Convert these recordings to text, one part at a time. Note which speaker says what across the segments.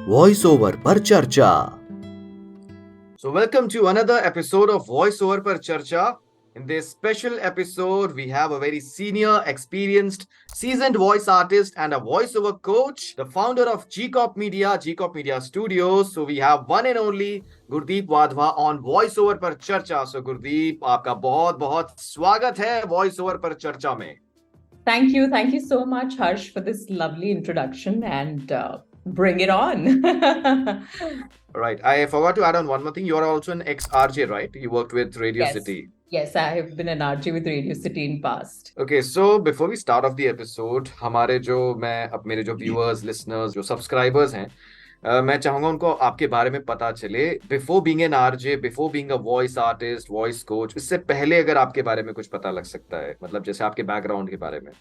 Speaker 1: Voice over पर चर्चा।
Speaker 2: So, welcome to another episode of Voiceover Per Charcha. In this special episode, we have a very senior, experienced, seasoned voice artist and a voiceover coach, the founder of Gcop Media Studios. So, we have one and only Gurdeep Wadhwa on Voiceover Per Charcha. So, Gurdeep, आपका बहुत बहुत स्वागत है Voiceover Per Charcha में.
Speaker 3: Thank you so much, Harsh, for this lovely introduction and bring it on.
Speaker 2: Right. I forgot to add on one more thing. You are also an ex-RJ, right? You worked with Radio
Speaker 3: Yes.
Speaker 2: City.
Speaker 3: Yes, I have been an RJ with Radio City in past.
Speaker 2: Okay, so before we start off the episode, मेरे जो viewers, listeners, जो subscribers हैं, मैं चाहूंगा उनको आपके बारे में पता चले. Before being an RJ, before being a voice artist, voice coach, इससे पहले अगर आपके बारे में कुछ पता लग सकता है, मतलब जैसे आपके बैकग्राउंड के बारे में.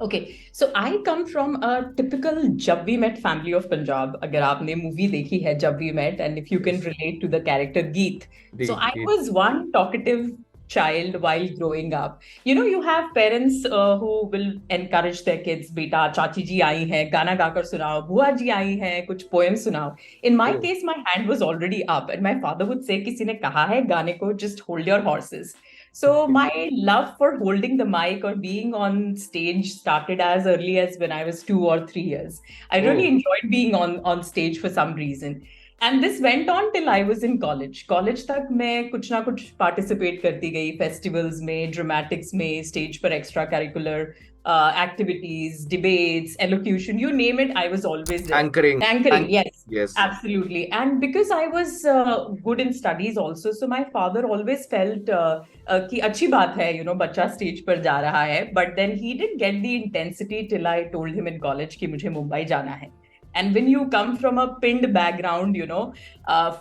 Speaker 3: Okay, so I come from a typical Jab We Met family of Punjab. अगर आपने movie देखी है Jab We Met, and if you can relate to the character Geet. So I was one talkative child while growing up. You know, you have parents who will encourage their kids, बेटा चाची जी आई हैं, गाना गाकर सुनाओ, बुआ जी आई हैं, कुछ poem सुनाओ. In my case, my hand was already up, and my father would say, किसी ने कहा है गाने को, just hold your horses. So my love for holding the mic or being on stage started as early as when I was 2 or 3 years. I really enjoyed being on stage for some reason. And this went on till I was in college. College तक मैं कुछ ना कुछ participate करती गई, festivals में, dramatics में, stage पर extra curricular activities, debates, elocution, you name it, I was always there.
Speaker 2: Anchoring.
Speaker 3: Yes, absolutely. And because I was good in studies also, so my father always felt कि अच्छी बात है, you know, बच्चा stage पर जा रहा है. But then he didn't get the intensity till I told him in college कि मुझे मुंबई जाना है. And when you come from a pinned background, you know,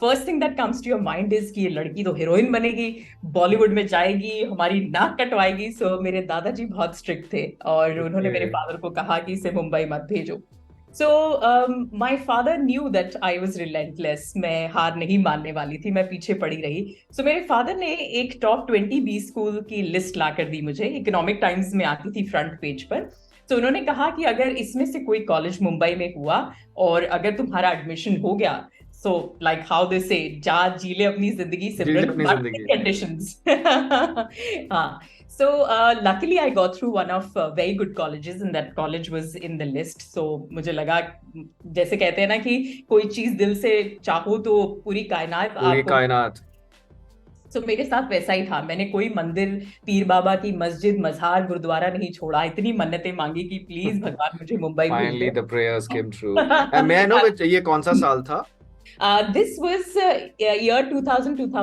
Speaker 3: first thing that comes to your mind is कि ये लड़की तो heroine बनेगी, बॉलीवुड में जाएगी, हमारी नाक कटवाएगी. So मेरे दादाजी बहुत strict थे और उन्होंने मेरे father को कहा कि इसे मुंबई मत भेजो. So my father knew that I was relentless. मैं हार नहीं मानने वाली थी, मैं पीछे पड़ी रही. So मेरे father ने एक top 20 B school की list ला कर दी मुझे. Economic Times में आती थी front page पर. तो उन्होंने कहा कि अगर इसमें से कोई कॉलेज मुंबई में हुआ और अगर तुम्हारा एडमिशन हो गया, सो लाइक हाउ दे से, जा जी ले अपनी जिंदगी, सिमरन कंडीशंस. हाँ. So luckily I got through one of very good colleges and that college was in the list. So मुझे लगा, जैसे कहते हैं ना कि कोई चीज दिल से चाहो तो पूरी कायनात. So मेरे साथ वैसा ही था. मैंने कोई मंदिर, पीर बाबा की मस्जिद, मज़ार, गुरुद्वारा नहीं छोड़ा. इतनी मन्नतें मांगी कि प्लीज भगवान मुझे मुंबई भेज दो.
Speaker 2: Finally the prayers came true. And may I know ये कौन सा साल था?
Speaker 3: This was year 2002.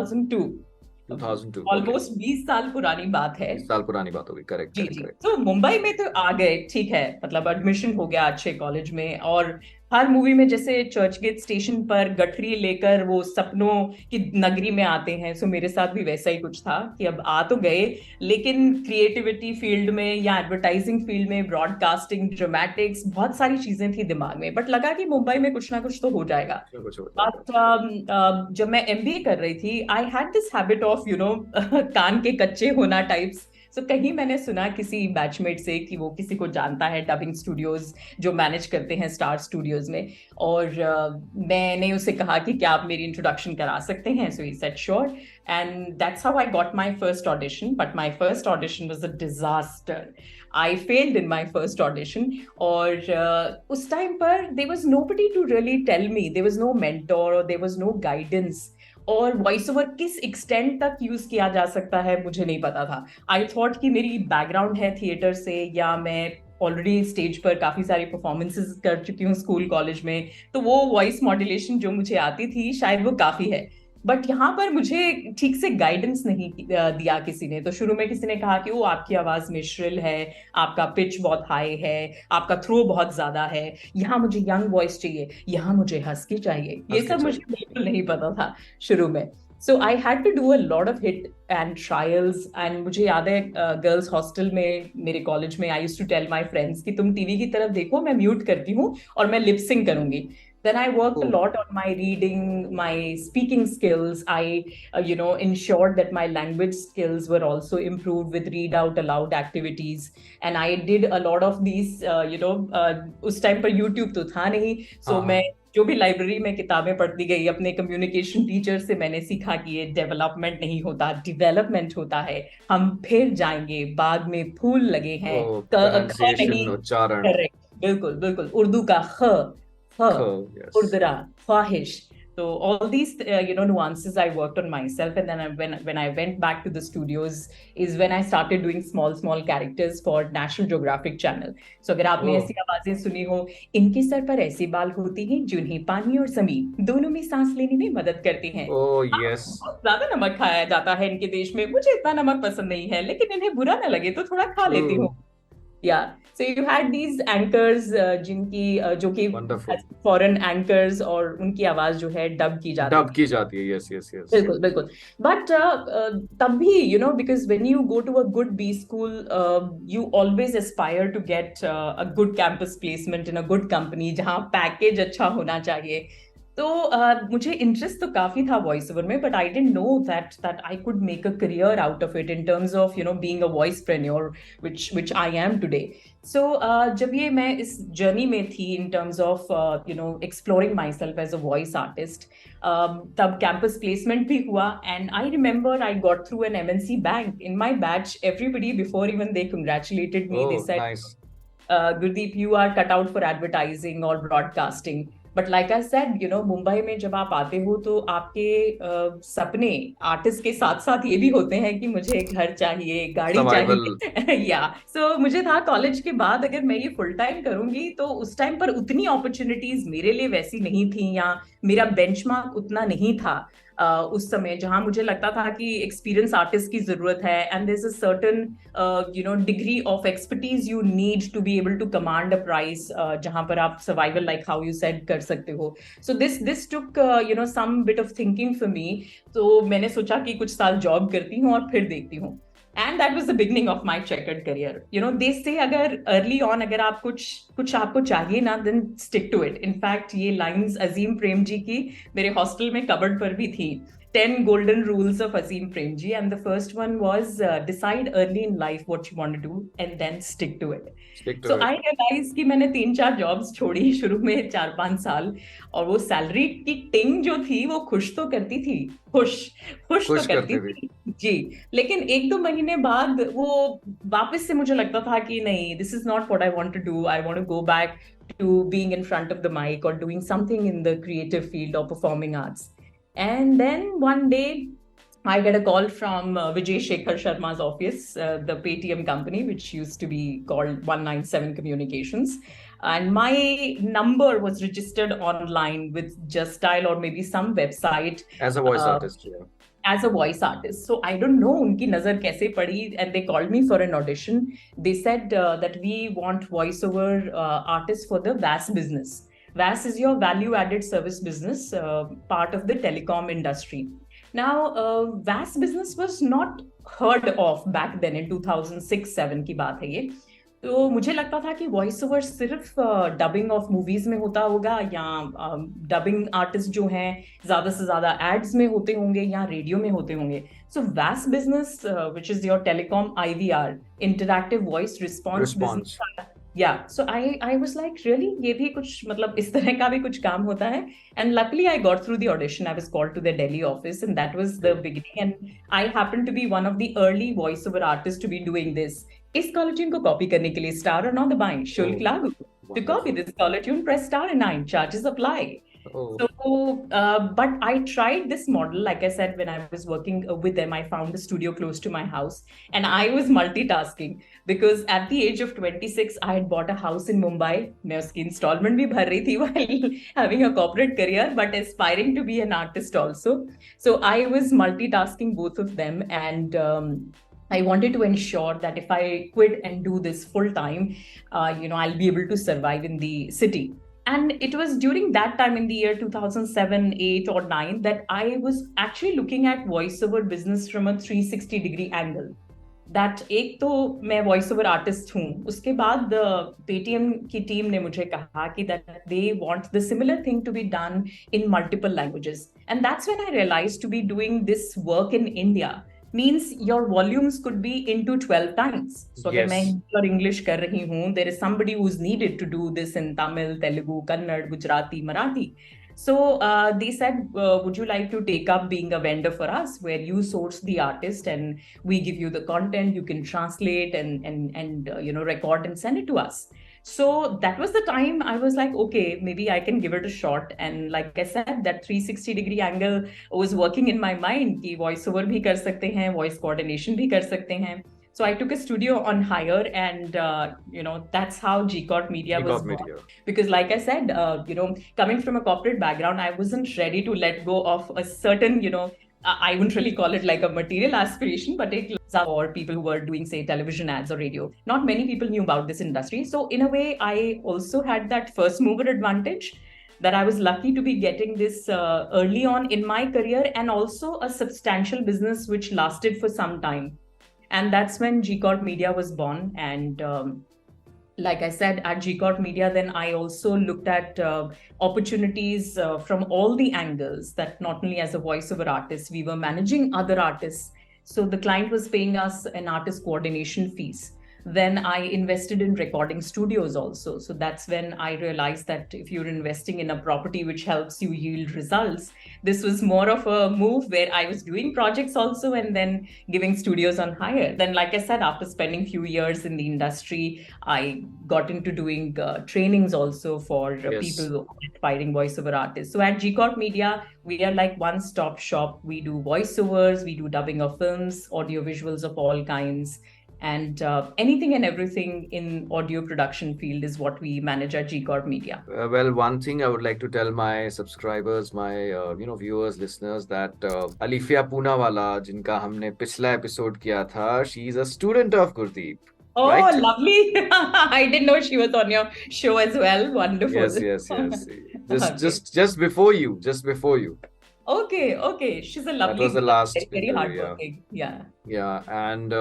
Speaker 2: 2002.
Speaker 3: Almost 20 साल पुरानी बात है.
Speaker 2: 20 साल पुरानी बात होगी. करेक्ट.
Speaker 3: तो मुंबई में तो आ गए, ठीक है, मतलब एडमिशन हो गया अच्छे कॉलेज में. और हर मूवी में जैसे चर्चगेट स्टेशन पर गठरी लेकर वो सपनों की नगरी में आते हैं, सो मेरे साथ भी वैसा ही कुछ था कि अब आ तो गए, लेकिन क्रिएटिविटी फील्ड में या एडवर्टाइजिंग फील्ड में, ब्रॉडकास्टिंग, ड्रामेटिक्स, बहुत सारी चीजें थी दिमाग में. बट लगा कि मुंबई में कुछ ना कुछ तो हो जाएगा. बट जब मैं MBA कर रही थी, I had this habit of you know कान के कच्चे होना टाइप्स. So, कहीं मैंने सुना किसी बैचमेट से कि वो किसी को जानता है डबिंग स्टूडियोज जो मैनेज करते हैं स्टार स्टूडियोज में, और मैंने उसे कहा कि क्या आप मेरी इंट्रोडक्शन करा सकते हैं. So he said sure, and that's how I got my first audition. But my first audition was a disaster. I failed in my first audition. और उस टाइम पर there was nobody to really tell me, there was no mentor और there was no guidance. और voice over किस extent तक use किया जा सकता है मुझे नहीं पता था. आई थॉट कि मेरी बैकग्राउंड है थिएटर से, या मैं ऑलरेडी स्टेज पर काफी सारी परफॉर्मेंसेस कर चुकी हूँ स्कूल कॉलेज में, तो वो वॉइस मॉड्यूलेशन जो मुझे आती थी शायद वो काफी है. बट यहाँ पर मुझे ठीक से गाइडेंस नहीं दिया किसी ने. तो शुरू में किसी ने कहा कि वो आपकी आवाज में श्रिल है, आपका पिच बहुत हाई है, आपका थ्रो बहुत ज्यादा है, यहाँ मुझे यंग वॉइस चाहिए, यहाँ मुझे हस्की चाहिए. ये सब मुझे बिल्कुल नहीं पता था शुरू में. So I had to do a lot of hit and trials. And मुझे याद है गर्ल्स हॉस्टल में मेरे कॉलेज में I used to tell my friends कि तुम टीवी की तरफ देखो, मैं म्यूट करती हूँ और मैं लिप सिंक करूंगी. Then I worked a lot on my reading, my speaking skills. I ensured that my language skills were also improved with read out aloud activities. And I did a lot of these, उस time पर YouTube तो था नहीं, so मैं जो भी library में किताबें पढ़ती गई, अपने कम्युनिकेशन टीचर से मैंने सीखा कि ये डेवलपमेंट नहीं होता, डेवलपमेंट होता है। हम फिर जाएंगे, बाग में फूल लगे हैं,
Speaker 2: Oh,
Speaker 3: ख
Speaker 2: pronunciation,
Speaker 3: नहीं।
Speaker 2: उच्चारण.
Speaker 3: करेक्ट, बिल्कुल बिल्कुल, उर्दू का ख, ख,
Speaker 2: Yes.
Speaker 3: उर्दरा, ख्वाहिश। So all these nuances I worked on myself, and then when I went back to the studios is when I started doing small characters for National Geographic Channel. So अगर आपने
Speaker 2: Oh.
Speaker 3: ऐसी आवाजें सुनी हो, इनके sir पर ऐसे बाल होते हैं जिन्हें पानी और जमीन दोनों में सांस लेने में मदद करते हैं।
Speaker 2: Oh,
Speaker 3: हाँ,
Speaker 2: yes.
Speaker 3: बहुत ज्यादा नमक खाया जाता है इनके देश में, मुझे इतना नमक पसंद नहीं है, लेकिन इन्हें बुरा ना लगे तो थोड़ा खा लेती हूँ।
Speaker 2: True.
Speaker 3: Yeah, so you had these anchors जिनकी जो कि
Speaker 2: Wonderful.
Speaker 3: फॉरेन एंकर्स, और उनकी आवाज जो है डब की जाती
Speaker 2: Dub
Speaker 3: थी।
Speaker 2: की जाती है. Yes, yes, yes.
Speaker 3: बिल्कुल बिल्कुल। बट तब भी because when you go to a good B school, you always aspire to get a good campus placement in a good company जहाँ पैकेज अच्छा होना चाहिए। तो मुझे इंटरेस्ट तो काफी था वॉइस ओवर में, but I didn't know that I could make a career out of it in terms of being a voicepreneur, which I am today. So जब ये मैं इस जर्नी में थी in terms of exploring myself as a voice artist, तब campus placement भी हुआ, and I remember I got through an MNC bank in my batch. Everybody before even they congratulated me, they
Speaker 2: Oh,
Speaker 3: सेड,
Speaker 2: nice.
Speaker 3: Gurdeep, you are cut out for advertising or broadcasting. But like I said, Mumbai में जब आप आते हो तो आपके सपने artist के साथ साथ ये भी होते हैं कि मुझे घर चाहिए, गाड़ी
Speaker 2: Survival.
Speaker 3: चाहिए। या सो मुझे था कॉलेज के बाद अगर मैं ये फुल टाइम करूंगी तो उस टाइम पर उतनी अपॉर्चुनिटीज मेरे लिए वैसी नहीं थी, या मेरा बेंचमार्क उतना नहीं था उस समय, जहां मुझे लगता था कि एक्सपीरियंस आर्टिस्ट की जरूरत है, and there is a certain degree of expertise you need to be able to command a price, जहां पर आप survival like how you said कर सकते हो। So this took some bit of thinking for me. तो मैंने सोचा कि कुछ साल जॉब करती हूँ और फिर देखती हूँ, and that was the beginning of my chequered career. They say अगर अर्ली ऑन अगर आप कुछ आपको चाहिए ना, then stick to it. In fact ये लाइंस अजीम प्रेम जी की मेरे हॉस्टल में कबर्ड पर भी थी, 10 golden rules of Azim Premji, and the first one was decide early in life what you want to do and then stick to it.
Speaker 2: Stick to
Speaker 3: So
Speaker 2: it.
Speaker 3: I realized कि मैंने 3-4 jobs छोड़ी शुरू में 4-5 साल, और वो salary की टिंग जो थी वो खुश तो करती थी, खुश खुश तो
Speaker 2: खुश
Speaker 3: करती
Speaker 2: करते
Speaker 3: थी जी, लेकिन 1-2 महीने बाद वो वापस से मुझे लगता था कि नहीं, this is not what I want to do, I want to go back to being in front of the mic or doing something in the creative field or performing arts. And then one day, I get a call from Vijay Shekhar Sharma's office, the Paytm company, which used to be called 197 Communications. And my number was registered online with Just Dial or maybe some website.
Speaker 2: As a voice artist, yeah.
Speaker 3: As a voice artist. So I don't know unki nazar kaise padi, and they called me for an audition. They said that we want voiceover artists for the VAS business. VAS is your value added service business, part of the telecom industry. Now, VAS business was not heard of back then in 2006-7 की बात है ये। तो मुझे लगता था कि voice over सिर्फ डबिंग ऑफ मूवीज में होता होगा, या डबिंग आर्टिस्ट जो हैं ज्यादा से ज्यादा एड्स में होते होंगे या रेडियो में होते होंगे। सो वैस business which is your telecom IVR, interactive voice response business. या सो आई वाज लाइक रियली, ये भी कुछ मतलब इस तरह का भी कुछ काम होता है। And luckily I got through the audition, I was called to the Delhi office, and that was the beginning, and I happen to be one of the early voice over artist to be doing this. इस caller tune को copy करने के लिए star और 9 दबाएं, शुल्क लागू। To copy this caller tune press star and 9, charges apply. So, but I tried this model. Like I said, when I was working with them, I found a studio close to my house, and I was multitasking because at the age of 26, I had bought a house in Mumbai. मैं उसकी installment भी भर रही थी while having a corporate career, but aspiring to be an artist also. So I was multitasking both of them, and I wanted to ensure that if I quit and do this full time, I'll be able to survive in the city. And it was during that time in the year 2007, 8 or 9 that I was actually looking at voiceover business from a 360-degree angle. That एक तो मैं voiceover artist हूँ, उसके बाद Paytm की team ने मुझे कहा कि that they want the similar thing to be done in multiple languages. And that's when I realized to be doing this work in India, means your volumes could be into 12 times. So अगर मैं
Speaker 2: Yes.
Speaker 3: Hindi और English कर रही हूँ, there is somebody who's needed to do this in Tamil, Telugu, Kannada, Gujarati, Marathi. So they said, would you like to take up being a vendor for us, where you source the artist and we give you the content, you can translate and record and send it to us. So that was the time I was like, okay, maybe I can give it a shot. And like I said, that 360-degree angle was working in my mind कि voice over भी कर सकते हैं, voice coordination भी कर सकते हैं. So I took a studio on hire, and that's how GCOT Media was
Speaker 2: GCOT
Speaker 3: born.
Speaker 2: Media.
Speaker 3: Because like I said, coming from a corporate background, I wasn't ready to let go of a certain, I wouldn't really call it like a material aspiration, but it for people who were doing, say, television ads or radio. Not many people knew about this industry. So in a way, I also had that first mover advantage, that I was lucky to be getting this early on in my career, and also a substantial business which lasted for some time. And that's when GCOT Media was born. And like I said, at GCOT Media, then I also looked at opportunities from all the angles, that not only as a voiceover artist, we were managing other artists. So the client was paying us an artist coordination fees. Then I invested in recording studios also. So that's when I realized that if you're investing in a property which helps you yield results, this was more of a move where I was doing projects also and then giving studios on hire. Then, like I said, after spending few years in the industry, I got into doing trainings also for people aspiring voiceover artists. So at GCOT Media, we are like one-stop shop. We do voiceovers, we do dubbing of films, audio visuals of all kinds, and anything and everything in audio production field is what we manage at GCOT Media.
Speaker 2: Well, one thing I would like to tell my subscribers, my viewers, listeners, that Alifia Poonawala, जिनका हमने पिछला episode किया था, she is a student of Gurdeep.
Speaker 3: Oh,
Speaker 2: right?
Speaker 3: Lovely! I didn't know she was on your show as well. Wonderful.
Speaker 2: Yes.
Speaker 3: Okay.
Speaker 2: Just before you.
Speaker 3: Okay. She's a lovely.
Speaker 2: That was the last
Speaker 3: very
Speaker 2: interview,
Speaker 3: hardworking. Yeah.
Speaker 2: Yeah, and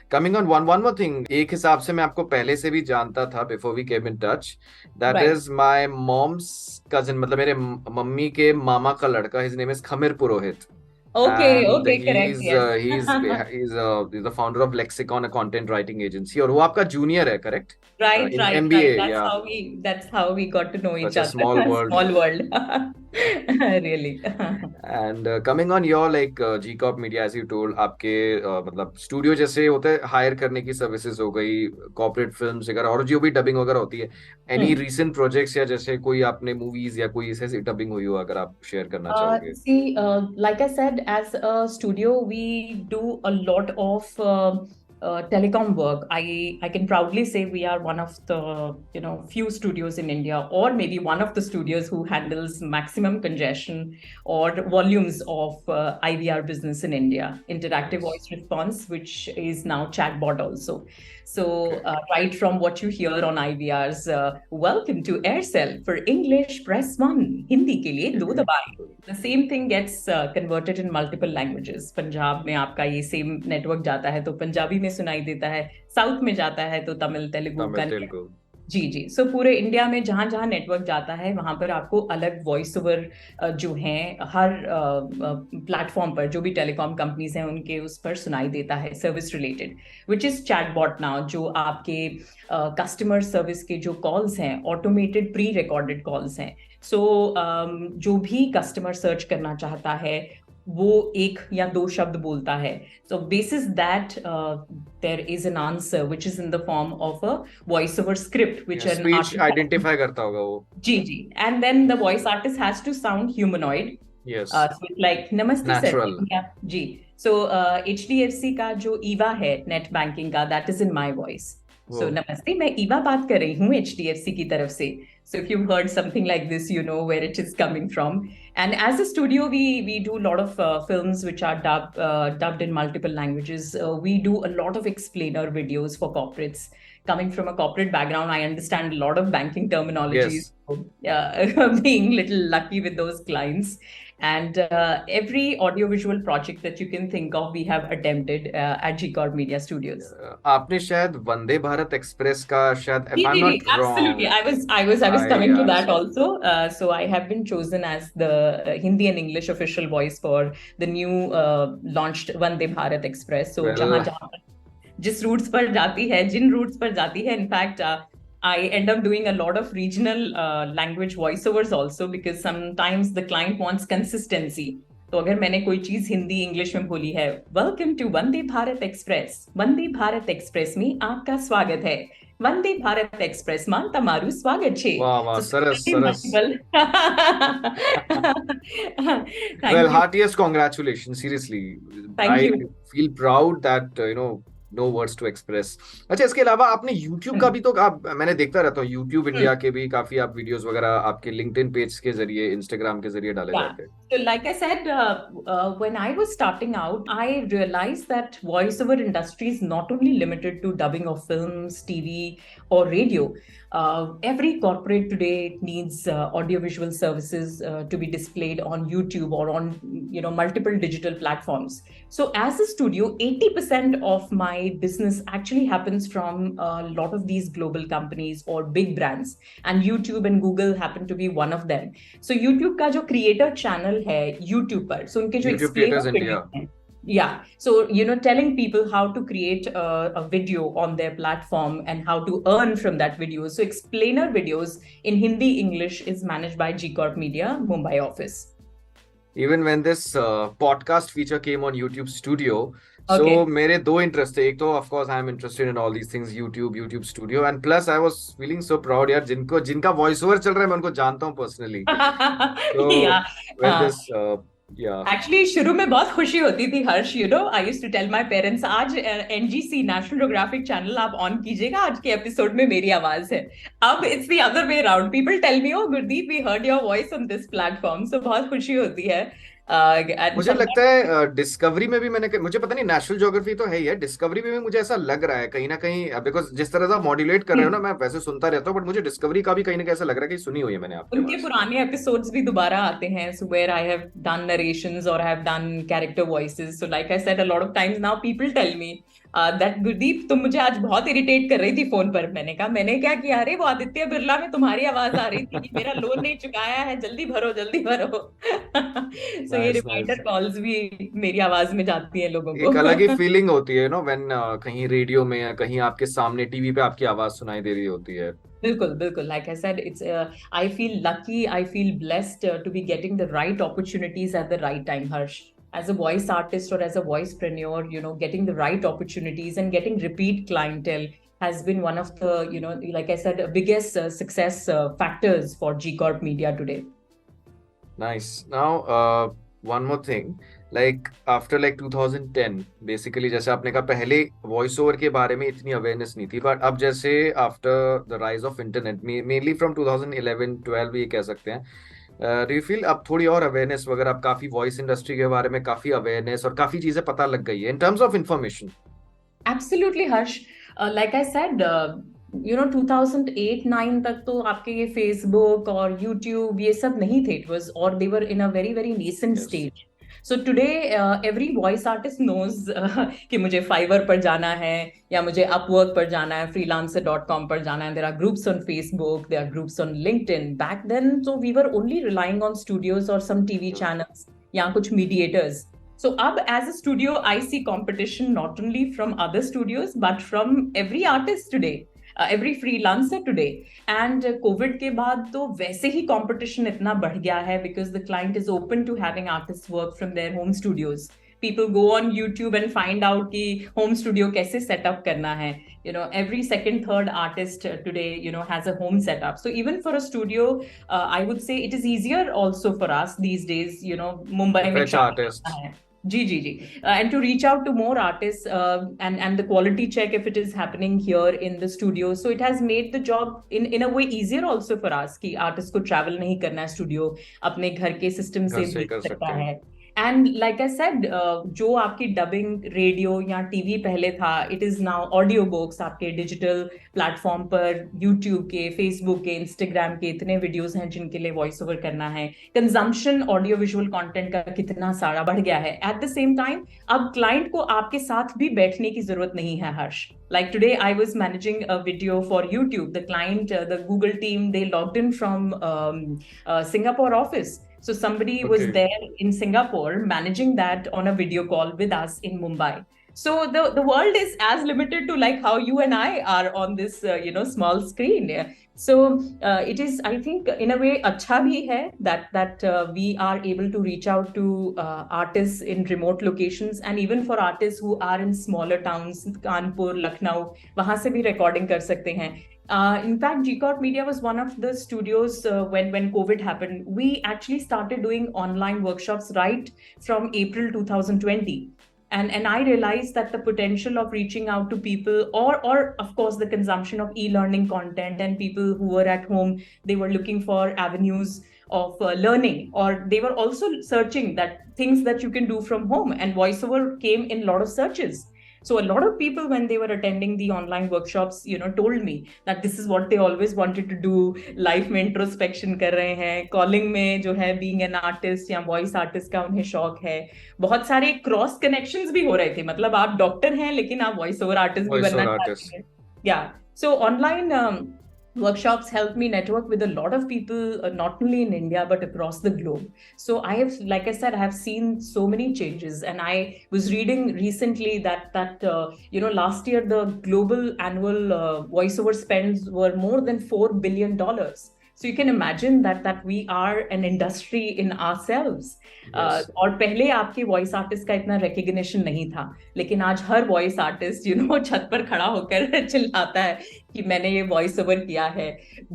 Speaker 2: coming on one more thing, एक हिसाब से मैं आपको पहले से भी जानता था before we came in touch. That
Speaker 3: Right.
Speaker 2: is my mom's cousin, मतलब मेरे मम्मी के मामा का लड़का. His name is Khamir Purohit.
Speaker 3: Okay,
Speaker 2: And
Speaker 3: correct. Yes.
Speaker 2: he's the founder of Lexicon, a content writing agency. और वो आपका junior है, correct?
Speaker 3: Right.
Speaker 2: In MBA,
Speaker 3: That's
Speaker 2: yeah.
Speaker 3: that's how we got to know each
Speaker 2: Such a
Speaker 3: other.
Speaker 2: small world.
Speaker 3: Small world. Really.
Speaker 2: And coming on your GCOT Media, as you told, आपके मतलब studio जैसे होते हैं, higher करने की services हो गई, corporate films वगैरह, और जो भी डबिंग वगैरह होती है. एनी रीसेंट प्रोजेक्ट्स या जैसे कोई आपने मूवीज या कोई ऐसी डबिंग हुई हो, अगर आप शेयर करना चाहोगे?
Speaker 3: See, like I said, as a studio, we do a lot of telecom work. I can proudly say we are one of the few studios in India, or maybe one of the studios who handles maximum congestion or volumes of IVR business in India, interactive voice response, which is now chatbot also. So right from what you hear on IVRs, welcome to Aircel. For English, press 1. Hindi के लिए 2 दबाएं. The same thing gets converted in multiple languages. Punjab में आपका ये same network जाता है तो पंजाबी में सुनाई देता है, साउथ में जाता है तो तमिल, तेलुगु, जी. सो पूरे इंडिया में जहां जहां नेटवर्क जाता है वहां पर आपको अलग वॉइस ओवर जो हैं हर प्लेटफॉर्म पर, जो भी टेलीकॉम कंपनीज हैं उनके उस पर सुनाई देता है, service related, which is chatbot now. जो आपके कस्टमर सर्विस के जो कॉल्स हैं, ऑटोमेटेड प्री रिकॉर्डेड कॉल्स हैं. सो जो भी कस्टमर सर्च करना चाहता है वो 1 या 2 शब्द बोलता है. So basis that there is an answer which is in the form of a voice over script which an
Speaker 2: speech
Speaker 3: artist
Speaker 2: identify करता होगा वो.
Speaker 3: जी. And then the voice artist has to sound humanoid.
Speaker 2: Yes.
Speaker 3: So it's like नमस्ते
Speaker 2: Natural.
Speaker 3: Sir. जी. So HDFC का जो ईवा है net banking का, that is in my voice. So नमस्ते, मैं ईवा बात कर रही हूँ HDFC की तरफ से. So if you've heard something like this, you know where it is coming from. And as a studio, we do a lot of films which are dubbed in multiple languages. We do a lot of explainer videos for corporates. Coming from a corporate background, I understand a lot of banking terminologies.
Speaker 2: Yes.
Speaker 3: Being little lucky with those clients. And every audiovisual project that you can think of, we have attempted at G Corp Media Studios.
Speaker 2: आपने शायद वंदे Bharat express का शायद if
Speaker 3: ji,
Speaker 2: I'm
Speaker 3: ji, ji,
Speaker 2: not
Speaker 3: absolutely.
Speaker 2: wrong
Speaker 3: I was coming to that
Speaker 2: so
Speaker 3: also. So I have been chosen as the Hindi and English official voice for the new launched Vande Bharat Express. So
Speaker 2: well
Speaker 3: जहाँ जहाँ जिस roots पर जाती है, जिन roots पर जाती है, in fact I end up doing a lot of regional language voiceovers also because sometimes the client wants consistency. तो अगर मैंने कोई चीज हिंदी इंग्लिश में बोली है, welcome to Vande Bharat express, Vande Bharat express में आपका स्वागत है, वंदे भारत एक्सप्रेस માં તમારું સ્વાગત છે.
Speaker 2: वाह वाह
Speaker 3: So
Speaker 2: Saras
Speaker 3: multiple. Thank
Speaker 2: well
Speaker 3: you.
Speaker 2: heartiest congratulations seriously
Speaker 3: Thank
Speaker 2: I
Speaker 3: you.
Speaker 2: feel proud that no words to express अच्छा इसके अलावा आपने YouTube का भी तो आप मैंने देखता रहता हूँ YouTube इंडिया के भी काफी आप वीडियोस वगैरह आपके LinkedIn पेज के जरिए Instagram के जरिए डाले
Speaker 3: Yeah.
Speaker 2: जाते हैं
Speaker 3: So, like I said, when I was starting out, I realized that voiceover industry is not only limited to dubbing of films, TV, or radio. Every corporate today needs audiovisual services to be displayed on YouTube or on multiple digital platforms. So, as a studio, 80% of my business actually happens from a lot of these global companies or big brands, and YouTube and Google happen to be one of them. So YouTube का जो creator channel है YouTube पर, so उनके जो
Speaker 2: YouTube
Speaker 3: explainer
Speaker 2: Creators India.
Speaker 3: videos हैं, yeah, so telling people how to create a video on their platform and how to earn from that video. So explainer videos in Hindi English is managed by G Corp Media Mumbai office.
Speaker 2: Even when this podcast feature came on YouTube Studio,
Speaker 3: Okay.
Speaker 2: so मेरे दो interest थे एक तो of course I am interested in all these things YouTube Studio and plus I was feeling so proud यार जिनका voice over चल रहा है मैं उनको जानता हूँ personally so
Speaker 3: Yeah.
Speaker 2: when this yeah
Speaker 3: actually शुरू में बहुत खुशी होती थी Harsh, I used to tell my parents, आज एनजीसी नेशनल ज्योग्राफिक चैनल आप ऑन कीजिएगा, आज के एपिसोड में मेरी आवाज है. अब it's the other way around, people tell me, oh Gurdeep, we heard your voice on this platform. So बहुत खुशी होती है.
Speaker 2: मुझे लगता है डिस्कवरी में भी मुझे पता नहीं, नेशनल ज्योग्राफी तो है ही है, डिस्कवरी में भी मुझे ऐसा लग रहा है कहीं ना कहीं, बिकॉज जिस तरह से आप मॉड्यूलेट कर रहे हो ना, मैं वैसे सुनता रहता हूँ बट मुझे डिस्कवरी का भी कहीं ना कहीं ऐसा लग रहा है कि सुनी हुई है मैंने आपके
Speaker 3: उनके पुराने एपिसोड्स भी दोबारा आते हैं, so where I have done narrations और I have done character voices. So like I said a lot of times now people tell me that Gurdeep तुम मुझे आज बहुत इरिटेट कर रही थी फोन पर. मैंने कहा मैंने क्या किया, अरे वो आदित्य बिरला में तुम्हारी आवाज आ रही थी कि मेरा लोन नहीं चुकाया है, जल्दी भरो जल्दी भरो. सो ये रिमाइंडर कॉल्स भी मेरी आवाज में जाती है लोगों को.
Speaker 2: एक अलग ही फीलिंग होती है व्हेन कहीं रेडियो में या कहीं आपके सामने टीवी पे आपकी आवाज सुनाई दे रही होती है.
Speaker 3: बिल्कुल बिल्कुल, like I said, it's I feel lucky, I feel blessed to be getting the right opportunities at the right time, Harsh. As a voice artist or as a voicepreneur, getting the right opportunities and getting repeat clientele has been one of the, like I said, biggest success factors for G Corp Media today.
Speaker 2: Nice. Now, one more thing. Like after 2010, basically जैसे आपने कहा पहले voice over के बारे में इतनी awareness नहीं थी, बट अब जैसे after the rise of internet, mainly from 2011-12 ये कह सकते हैं, डू यू फील अब थोड़ी और अवेयरनेस वगैरह, अब काफी वॉइस इंडस्ट्री के बारे में काफी अवेयरनेस और काफी चीजें पता लग गई है इन terms of information?
Speaker 3: Absolutely, Harsh. Like I said, 2008-9 तक तो आपके ये Facebook और YouTube ये सब नहीं थे. It was, or they were in a very very nascent
Speaker 2: Yes.
Speaker 3: stage. So today every voice artist knows कि मुझे Fiverr पर जाना है या मुझे Upwork पर जाना है, freelancer.com पर जाना है. There are groups on Facebook, there are groups on LinkedIn. Back then, so we were only relying on studios or some TV channels या कुछ mediators. So अब as a studio, I see competition not only from other studios but from every artist today. Every freelancer today. And COVID के बाद तो वैसे ही competition इतना बढ़ गया है because the client is open to having artists work from their home studios. People go on YouTube and find out कि home studio कैसे set up करना है. Every second, third artist today, has a home setup. So even for a studio, I would say it is easier also for us these days, Mumbai में
Speaker 2: Fresh artists.
Speaker 3: है. जी. And to reach out to more artists and the quality check if it is happening here in the studio. So it has made the job in a way easier also for us कि artist को travel नहीं करना है, studio अपने घर के system से
Speaker 2: घर से
Speaker 3: देख
Speaker 2: कर
Speaker 3: सकता
Speaker 2: सकते हैं.
Speaker 3: है. एंड लाइक आई सेड, जो आपकी डबिंग रेडियो या टीवी पहले था, it is now audio books. आपके डिजिटल प्लेटफॉर्म पर यूट्यूब के, फेसबुक के, इंस्टाग्राम के इतने वीडियोस हैं जिनके लिए वॉइस ओवर करना है। कंजम्पशन ऑडियो विजुअल कंटेंट का कितना सारा बढ़ गया है। एट द सेम टाइम अब क्लाइंट को आपके साथ भी बैठने की जरूरत नहीं है, हर्ष। Like today, I was managing a video for YouTube. The client, the Google team, they logged in from Singapore office. So somebody was
Speaker 2: Okay.
Speaker 3: there in Singapore managing that on a video call with us in Mumbai. So the world is as limited to like how you and I are on this small screen. Yeah. So it is, I think, in a way अच्छा भी है that we are able to reach out to artists in remote locations, and even for artists who are in smaller towns, Kanpur, Lucknow, वहां से भी recording कर सकते हैं. In fact, GCorp Media was one of the studios when COVID happened. We actually started doing online workshops right from April 2020. And I realized that the potential of reaching out to people, or of course the consumption of e-learning content, and people who were at home, they were looking for avenues of learning, or they were also searching that things that you can do from home, and voiceover came in a lot of searches. So a lot of people, when they were attending the online workshops, told me that this is what they always wanted to do. Life में introspection कर रहे हैं, calling में जो है being an artist या voice artist का उन्हें शौक है. बहुत सारे क्रॉस कनेक्शंस भी हो रहे थे, मतलब आप डॉक्टर हैं लेकिन आप वॉइस ओवर आर्टिस्ट भी बनना चाहते हैं. या सो online workshops helped me network with a lot of people, not only in India but across the globe. So I have, like I said, I have seen so many changes, and I was reading recently that last year the global annual voiceover spends were more than $4 billion. So you can imagine that we are an industry in ourselves.
Speaker 2: Yes.
Speaker 3: और पहले आपके voice artist का इतना recognition नहीं था, लेकिन आज her voice artist छत पर खड़ा होकर चिल्लाता है कि मैंने ये वॉइस ओवर किया है.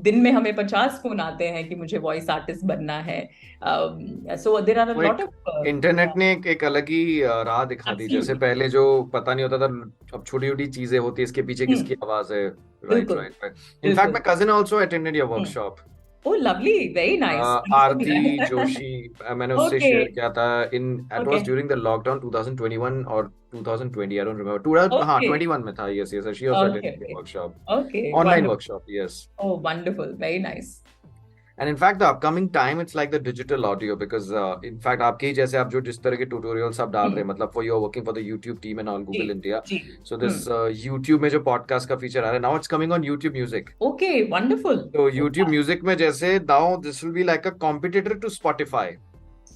Speaker 3: दिन में हमें 50 फोन आते हैं कि मुझे वॉइस आर्टिस्ट बनना है. So there are a lot of
Speaker 2: internet ने एक अलग ही राह दिखा दी. जैसे पहले जो पता नहीं होता था, अब छोटी छोटी चीजें होती है, इसके पीछे किसकी आवाज है. Right. In fact my cousin also attended your workshop.
Speaker 3: Oh, lovely, very nice.
Speaker 2: आरती जोशी, मैंने उससे शेयर किया था. It was during the lockdown 2021 or 2020, I don't remember. हाँ, 21 में था. Yes. She also attended the workshop.
Speaker 3: Okay.
Speaker 2: Online workshop, yes.
Speaker 3: Oh, wonderful, very nice.
Speaker 2: And in fact, the upcoming time, it's like the digital audio, because in fact, आपके जैसे आप जो जिस तरह के tutorials आप डाल रहे हैं, मतलब for you're working for the YouTube team and all Google India. So this YouTube में जो podcast का feature आ रहा है, now it's coming on YouTube Music.
Speaker 3: Okay, wonderful.
Speaker 2: So YouTube Music में जैसे now this will be like a competitor to Spotify.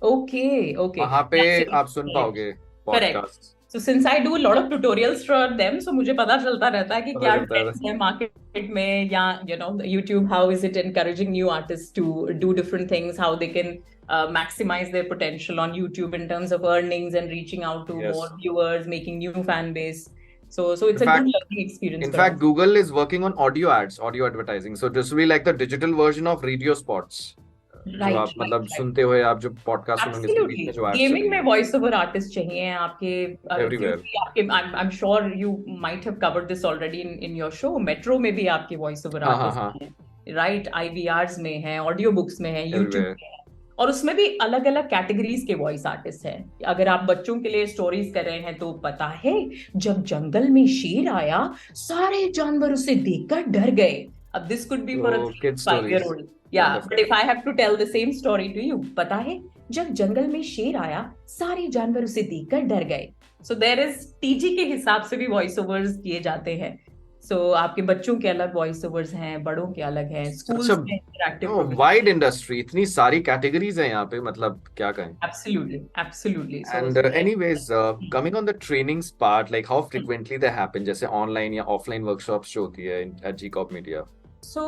Speaker 3: Okay.
Speaker 2: वहाँ पे आप सुन पाओगे podcasts.
Speaker 3: So since I do a lot of tutorials for them, so मुझे पता चलता रहता है कि क्या trends है market में, या YouTube, how is it encouraging new artists to do different things, how they can maximize their potential on YouTube in terms of earnings and reaching out to more viewers, making new fan base. So it's a good learning experience.
Speaker 2: In fact, Google is working on audio ads, audio advertising. So this will be like the digital version of radio spots.
Speaker 3: Right,
Speaker 2: आप मतलब सुनते हुए आप जो podcast सुनेंगे, इसके बीच में जो एड्स
Speaker 3: गेमिंग में वॉइस ओवर आर्टिस्ट चाहिए आपके. I'm sure you might have covered this already in your show. Metro में भी आपके वॉइस ओवर आर्टिस्ट हैं, राइट. IVRs में हैं, ऑडियो बुक्स में हैं, यूट्यूब में हैं, और उसमें भी अलग अलग कैटेगरीज के वॉइस आर्टिस्ट हैं. अगर आप बच्चों के लिए स्टोरीज कर रहे हैं तो पता है जब जंगल में शेर आया सारे जानवर उसे देखकर डर गए. अब this could be for a 5-year-old. Yeah, but if I have to tell the same story to you, पता है जब जंगल में शेर आया सारे जानवर उसे देखकर डर गए. So there is TG के हिसाब से भी वॉइस ओवर्स किए जाते हैं. So आपके बच्चों के अलग वॉइस ओवर्स हैं, बड़ों के अलग हैं, स्कूल्स में इंटरैक्टिव.
Speaker 2: वाइड इंडस्ट्री, इतनी सारी कैटेगरीज हैं यहाँ पे, मतलब क्या कहें.
Speaker 3: Absolutely.
Speaker 2: And anyways, coming on the trainings part, like how frequently they happen, जैसे ऑनलाइन या ऑफलाइन वर्कशॉप्स जो होती है at GCorp Media.
Speaker 3: So,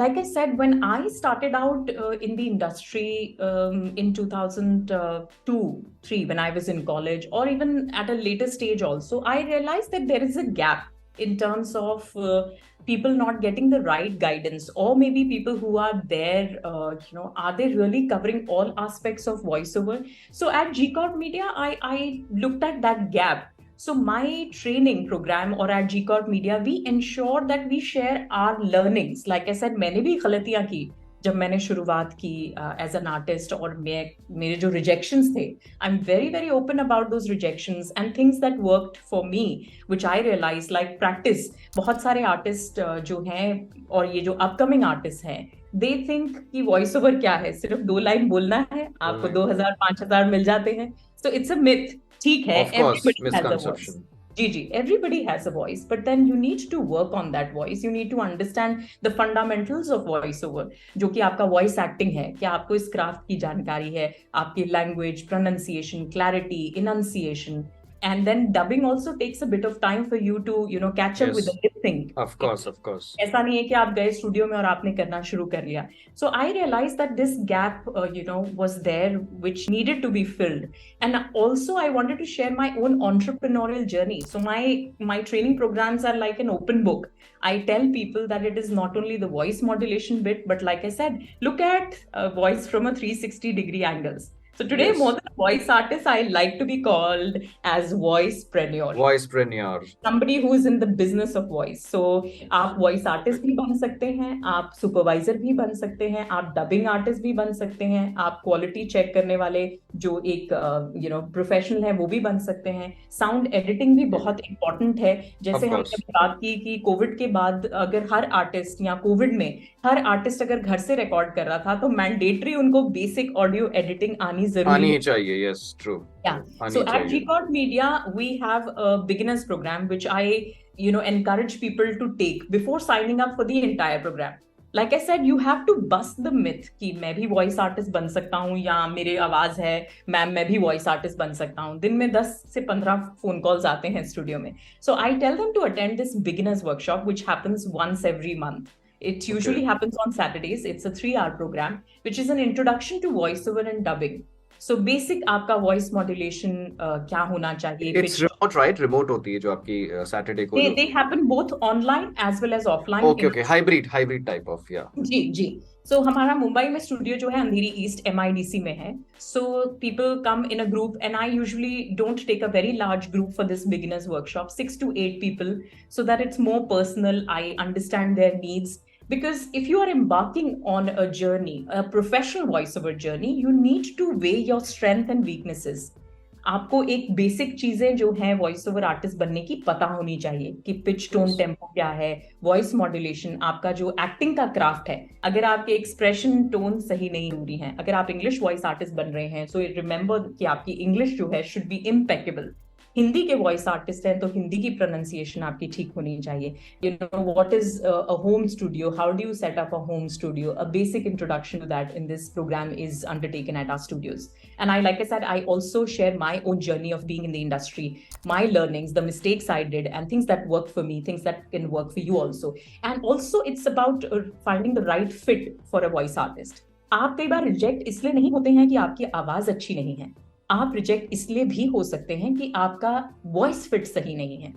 Speaker 3: like I said, when I started out in the industry in 2002-3, when I was in college, or even at a later stage also, I realized that there is a gap in terms of people not getting the right guidance, or maybe people who are there, are they really covering all aspects of voiceover? So at GCorp Media, I looked at that gap. So my training program, or at GCorp Media, we ensure that we share our learnings. Like I said, मैंने भी गलतियां की. जब मैंने शुरुआत की as an artist, और मेरे जो रिजेक्शंस थे, I am very very open about those rejections and things that worked for me, which I realize like practice. बहुत सारे आर्टिस्ट जो हैं और ये जो अपकमिंग आर्टिस्ट हैं, दे थिंक कि वॉइस ओवर क्या है, सिर्फ 2 लाइन बोलना है, आपको 2,000-5,000 मिल जाते हैं. So it's a myth. ठीक है,
Speaker 2: Of course,
Speaker 3: everybody has a voice.
Speaker 2: misconception.
Speaker 3: जी, everybody has a voice, but then you need to work on that voice. You need to understand the fundamentals of voiceover, जो कि आपका voice acting है. क्या आपको इस क्राफ्ट की जानकारी है, आपकी language, pronunciation, clarity, enunciation. And then dubbing also takes a bit of time for you to, catch up with the
Speaker 2: Yes,
Speaker 3: lip sync.
Speaker 2: of course.
Speaker 3: ऐसा नहीं है कि आप गए स्टूडियो में और आपने करना शुरू कर लिया. So I realized that this gap, was there, which needed to be filled. And also I wanted to share my own entrepreneurial journey. So my training programs are like an open book. I tell people that it is not only the voice modulation bit, but like I said, look at voice from a 360-degree angles. So today,
Speaker 2: Yes.
Speaker 3: more than a voice artist, I like to be called as voicepreneur.
Speaker 2: Voicepreneur.
Speaker 3: Somebody who is in the business of voice. So आप voice artist भी बन सकते हैं, आप supervisor भी बन सकते हैं, आप dubbing artist भी बन सकते हैं, आप quality check करने वाले जो एक professional है वो भी बन सकते हैं. Sound editing भी बहुत important है. जैसे
Speaker 2: Of
Speaker 3: हमने
Speaker 2: course.
Speaker 3: बात की कि कोविड के बाद अगर हर आर्टिस्ट, या कोविड में हर आर्टिस्ट अगर घर से रिकॉर्ड कर रहा था, तो मैंडेटरी उनको बेसिक ऑडियो एडिटिंग आनी जरूरी
Speaker 2: आनी
Speaker 3: है.
Speaker 2: ही चाहिए. Yes, true.
Speaker 3: Yeah.
Speaker 2: आनी
Speaker 3: So at
Speaker 2: चाहिए.
Speaker 3: Record Media, we have a beginners program, which I, encourage people to take before signing up for the entire program. Like I said, you have to bust the myth कि मैं भी voice artist बन सकता हूँ, या मेरे आवाज है मैम, मैं भी वॉइस आर्टिस्ट बन सकता हूँ. दिन में 10 से 15 फोन कॉल्स आते हैं स्टूडियो में. So I tell them to attend this beginners workshop, which happens once every month. It usually happens on Saturdays. It's a 3-hour program, which is an introduction to voiceover and dubbing. So basic आपका voice modulation क्या होना चाहिए.
Speaker 2: It's remote, right? Remote होती है जो आपकी Saturday को.
Speaker 3: They happen both online as well as offline.
Speaker 2: Okay. Hybrid type of, yeah.
Speaker 3: Ji. So हमारा मुंबई में स्टूडियो जो है अंधेरी ईस्ट MIDC में है. So people come in a group, and I usually don't take a very large group for this beginners workshop, 6 to 8 people, so that it's more personal. I understand their needs. Because if you are embarking on a journey, a professional voiceover journey, you need to weigh your strengths and weaknesses. आपको एक basic चीजें जो हैं voice over artist बनने की पता होनी चाहिए कि पिच, टोन, टेम्पो क्या है, वॉइस मॉड्यूलेशन, आपका जो एक्टिंग का क्राफ्ट है. अगर आपके एक्सप्रेशन, टोन सही नहीं हो रही है, अगर आप इंग्लिश वॉइस आर्टिस्ट बन रहे हैं, सो रिमेंबर कि आपकी इंग्लिश जो है शुड बी इम्पेकेबल. हिंदी के वॉइस आर्टिस्ट हैं तो हिंदी की प्रोनाउंसिएशन आपकी ठीक होनी चाहिए. What is a home studio, how do you set up a home studio, a basic introduction to that in this programme is undertaken at our studios. And like I said, I also share my own journey of being in the industry, my learnings, the mistakes I did, and things that worked for me, things that can work for you also. And also it's about finding the right fit for a voice artist. आप कई बार reject इसलिए नहीं होते हैं कि आपकी आवाज अच्छी नहीं है. आप रिजेक्ट इसलिए भी हो सकते हैं कि आपका वॉइस फिट सही नहीं है.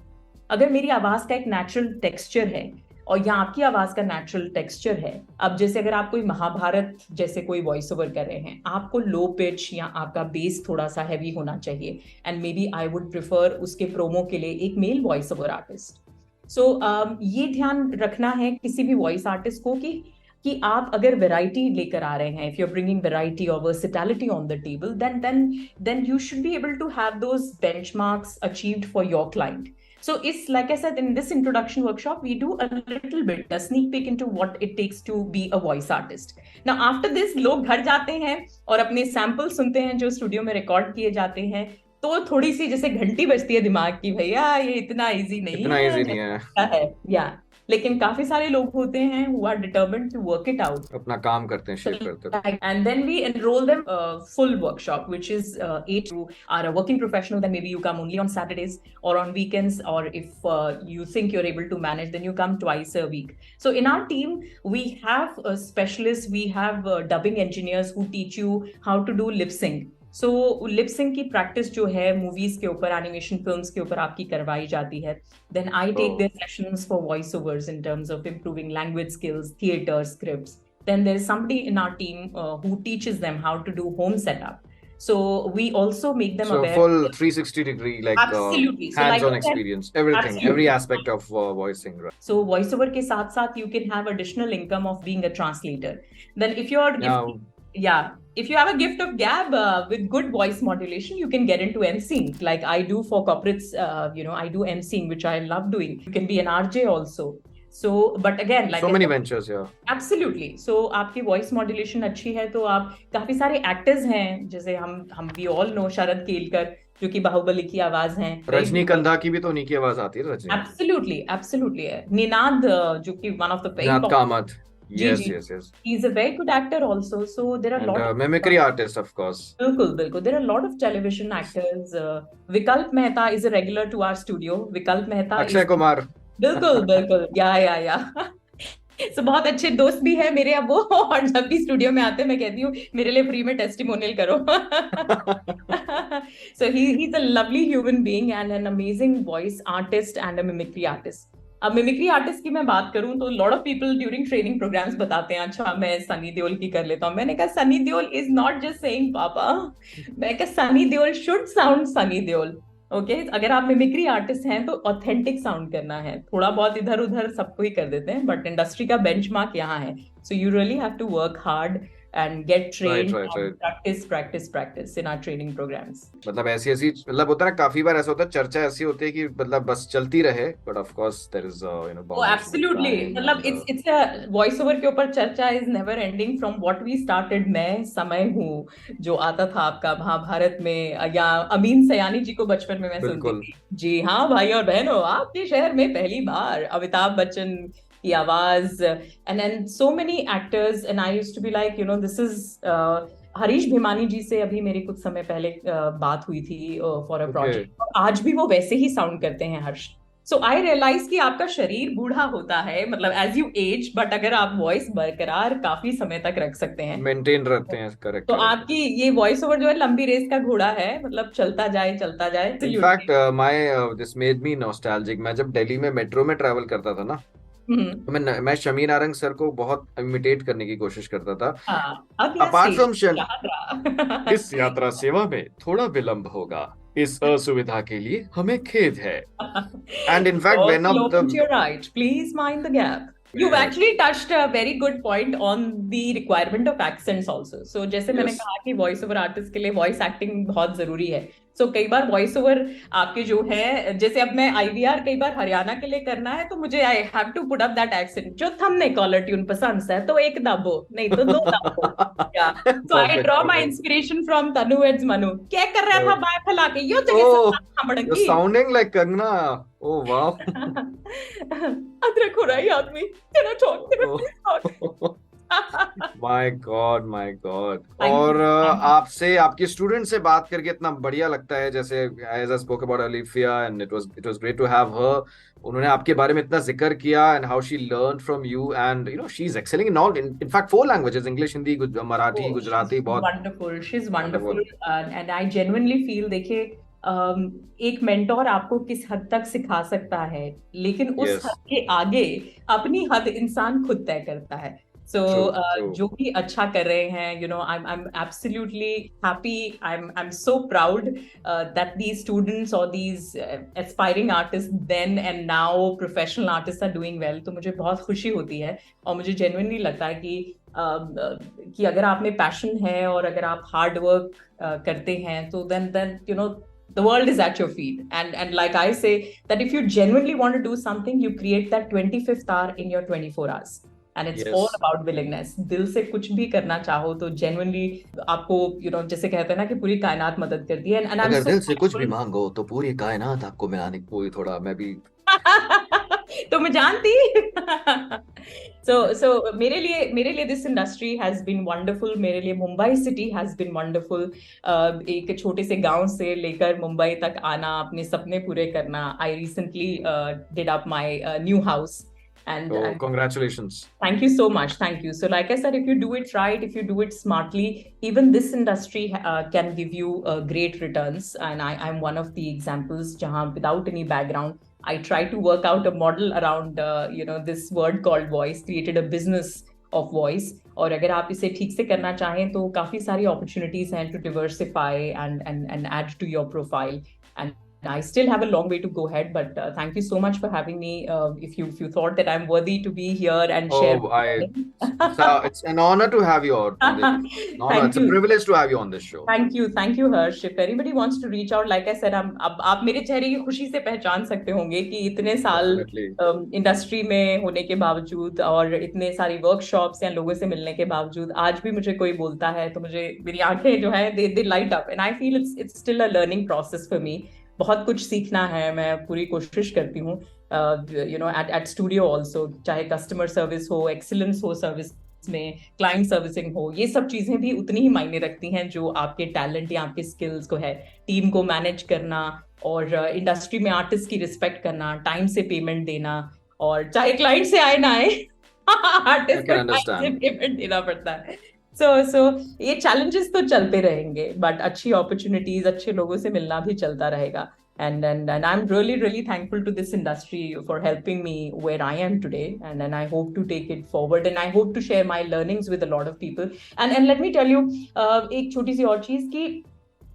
Speaker 3: अगर मेरी आवाज का एक नेचुरल टेक्सचर है और या आपकी आवाज का नेचुरल टेक्सचर है, अब जैसे अगर आप कोई महाभारत जैसे कोई वॉइस ओवर कर रहे हैं, आपको लो पिच या आपका बेस थोड़ा सा हैवी होना चाहिए. And maybe I would prefer उसके प्रोमो के लिए एक male voice over artist. So ये ध्यान रखना है किसी भी वॉइस आर्टिस्ट को कि आप अगर वैरायटी लेकर आ रहे हैं, if you're bringing variety or versatility on the table, then you should be able to have those benchmarks achieved for your client. So it's like I said, in this introduction workshop, we do a little bit, a sneak peek into what it takes to be a voice artist. Now after this, लोग घर जाते हैं और अपने sample सुनते हैं जो studio में रिकॉर्ड किए जाते हैं, तो थोड़ी सी जैसे घंटी बजती है दिमाग की, भैया ये इतना इजी नहीं है. या लेकिन काफी सारे लोग होते हैं who are determined to work it out.
Speaker 2: अपना काम करते हैं, शेयर करते हैं.
Speaker 3: And then we enroll them full workshop, which is 8 you are a working professional, then maybe you come only on Saturdays or on weekends, or if you think you're able to manage, then you come twice a week. So in our team, we have specialists, we have dubbing engineers who teach you how to do lip sync. So lip sync की practice जो है movies के ऊपर, animation films के ऊपर आपकी करवाई जाती है. Then I take their sessions for voice overs in terms of improving language skills, theatre, scripts. Then there is somebody in our team who teaches them how to do home setup. So we also make them
Speaker 2: So
Speaker 3: aware.
Speaker 2: full 360 degree, like
Speaker 3: Absolutely. So like
Speaker 2: hands-on
Speaker 3: I said,
Speaker 2: experience, everything, every
Speaker 3: absolutely.
Speaker 2: aspect of voicing, right?
Speaker 3: So voiceover के साथ साथ you can have additional income of being a translator. Then if you're
Speaker 2: Now,
Speaker 3: if you have a gift of gab with good voice modulation, you can get into emceeing. Like I do for corporates, I do emceeing, which I love doing. You can be an RJ also. So, but again, like
Speaker 2: so
Speaker 3: I
Speaker 2: many
Speaker 3: said,
Speaker 2: ventures, yeah.
Speaker 3: Absolutely so आपकी voice modulation अच्छी है तो आप काफी सारे actors हैं जैसे हम we all know Sharad Kelkar जो कि बाहुबली की आवाज हैं
Speaker 2: रजनीगंधा की भी तो उन्हीं की आवाज आती है, रजनी।
Speaker 3: एब्सोल्युटली एब्सोल्युटली है निनाद जो कि one of the very
Speaker 2: Ninad Kamat,
Speaker 3: जी
Speaker 2: yes,
Speaker 3: जी
Speaker 2: yes, yes.
Speaker 3: He is a very good actor also so there are
Speaker 2: And
Speaker 3: lot
Speaker 2: mimicry artist, of course.
Speaker 3: बिल्कुल बिल्कुल there are lot of television actors Vikalp Mehta is a regular to our studio Vikalp Mehta
Speaker 2: Akshay Kumar,
Speaker 3: बिल्कुल बिल्कुल या so, बहुत अच्छे दोस्त भी है मेरे अब वो और जब भी स्टूडियो में आते हैं मैं कहती हूँ मेरे लिए फ्री में टेस्टिमोनियल करो so he's a lovely human being and an amazing voice artist and a mimicry artist. अब मिमिक्री आर्टिस्ट की मैं बात करूं तो lot of people during training programmes बताते हैं अच्छा मैं सनी देओल की कर लेता हूं मैंने कहा Sunny Deol is not just saying पापा मैं कहा Sunny Deol should sound Sunny Deol okay अगर आप मिमिक्री आर्टिस्ट हैं तो ऑथेंटिक साउंड करना है थोड़ा बहुत इधर उधर सबको ही कर देते हैं बट इंडस्ट्री का बेंचमार्क यहाँ है so you really have to work hard and get trained
Speaker 2: right.
Speaker 3: practice in our training programs.
Speaker 2: मतलब ऐसी मतलब होता है ना काफी बार ऐसा होता है चर्चा ऐसी होती है कि मतलब बस चलती रहे but of course there is
Speaker 3: oh absolutely मतलब it's a voice over के ऊपर चर्चा is never ending from what we started मैं समय हूँ जो आता था आपका महाभारत में या अमीन सयानी जी को बचपन में मैं सुनती थी जी हाँ भाई और बहनों आपके शहर में पहली बार अमिताभ बच्चन की आवाज and then so many actors and I used to be like this is Harish Bhimani जी से अभी मेरी कुछ समय पहले बात हुई थी फॉर अ प्रोजेक्ट और आज भी वो वैसे ही साउंड करते हैं हर्ष सो आई रियलाइज कि आपका शरीर बूढ़ा होता है मतलब एज यू एज बट अगर आप वॉइस बरकरार काफी समय तक रख सकते हैं
Speaker 2: मेंटेन रखते हैं करेक्ट
Speaker 3: तो आपकी ये वॉइस ओवर जो है लंबी रेस का घोड़ा है मतलब चलता जाए
Speaker 2: in fact my this made me nostalgic मैं जब दिल्ली में मेट्रो में ट्रैवल करता था ना तो मैं शमी नारंग सर को बहुत इमिटेट करने की कोशिश करता था अपार्ट फ्रॉम इस यात्रा सेवा में थोड़ा विलंब होगा इस असुविधा के लिए हमें खेद है and in fact when of the
Speaker 3: right please mind the gap You've actually touched a very good point on the requirement of accents also. So जैसे मैंने कहा कि voice over artist के लिए voice acting बहुत जरूरी है. So कई बार voice over आपके जो है जैसे अब मैं IVR कई बार हरियाणा के लिए करना है तो मुझे I have to put up that accent. जो हमने कॉलर ट्यून पसंद है तो एक दबो नहीं तो दो दबो. Yeah. So I draw my inspiration from Tanu Ed's Manu. क्या कर रहा था बाय फैला के यो जगह से
Speaker 2: You're sounding like Kangna. Oh wow.
Speaker 3: अदरक हो रहा है आदमी Can I talk?
Speaker 2: My God. और आपसे आपके स्टूडेंट से बात करके इतना बढ़िया लगता है जैसे as I spoke about Alifia and it was great to have her. उन्होंने आपके बारे में इतना जिक्र किया and how she learned from you and she's excelling in fact 4 languages English Hindi Marathi Gujarati बहुत
Speaker 3: she's wonderful and I genuinely feel देखिए एक मेंटोर आपको किस हद तक सिखा सकता है लेकिन उस हद के आगे अपनी हद इंसान खुद तय करता है So जो भी अच्छा कर रहे हैं I'm absolutely happy I'm so proud that these students or these aspiring artists then and now professional artists are doing well तो मुझे बहुत खुशी होती है और मुझे genuinely लगता है कि अगर आप में पैशन है और अगर आप हार्ड वर्क करते हैं तो then the world is at your feet and like I say that if you genuinely want to do something you create that 25th hour in your 24 hours and it's all about willingness दिल से कुछ भी करना चाहो तो genuinely आपको जैसे कहते हैं ना कि पूरी कायनात मदद करती है and
Speaker 1: अगर दिल से कुछ भी मांगो तो पूरी कायनात आपको मिलाने की पूरी थोड़ा मैं भी
Speaker 3: तो मैं जानती so मेरे लिए this industry has been wonderful मेरे लिए Mumbai city has been wonderful एक छोटे से गांव से लेकर मुंबई तक आना अपने सपने पूरे करना I recently did up my new house and
Speaker 2: congratulations.
Speaker 3: Thank you so much. Thank you. So like I said, if you do it right, if you do it smartly, even this industry can give you great returns. And I'm one of the examples jahan without any background, I tried to work out a model around, this word called voice, created a business of voice, और अगर आप इसे ठीक से करना चाहें तो काफी सारी अपॉर्चुनिटीज हैं to diversify and add to your profile. And I still have a long way to go ahead, but thank you so much for having me. If you thought that I'm worthy to be here and share
Speaker 2: Oh,
Speaker 3: my
Speaker 2: so it's an honor to have you on this. No,
Speaker 3: Thank
Speaker 2: it's a
Speaker 3: you.
Speaker 2: privilege to have you on this show.
Speaker 3: Thank you, Harsh. If anybody wants to reach out, like I said, अब आप मेरे चेहरे की खुशी से पहचान सकते होंगे कि इतने साल
Speaker 2: Definitely.
Speaker 3: इंडस्ट्री में होने के बावजूद और इतने सारी वर्कशॉप्स या लोगों से मिलने के बावजूद आज भी मुझे कोई बोलता है तो मुझे मेरी आंखें जो है they light up, and I feel it's still a learning process for me. बहुत कुछ सीखना है, मैं पूरी कोशिश करती हूँ एट स्टूडियो ऑल्सो, चाहे कस्टमर सर्विस हो, एक्सीलेंस हो सर्विस में, क्लाइंट सर्विसिंग हो, ये सब चीजें भी उतनी ही मायने रखती हैं जो आपके टैलेंट या आपके स्किल्स को है. टीम को मैनेज करना और इंडस्ट्री में आर्टिस्ट की रिस्पेक्ट करना, टाइम से पेमेंट देना, और चाहे क्लाइंट से आए ना आए आर्टिस्ट को टाइम से पेमेंट देना पड़ता है. सो ये चैलेंजेस तो चलते रहेंगे, बट अच्छी अपॉर्चुनिटीज, अच्छे लोगों से मिलना भी चलता रहेगा. And I'm really thankful to this industry for helping me where I am today, and I hope to take it forward, and I hope to share my learnings with a lot of people. And let me tell you एक छोटी सी और चीज कि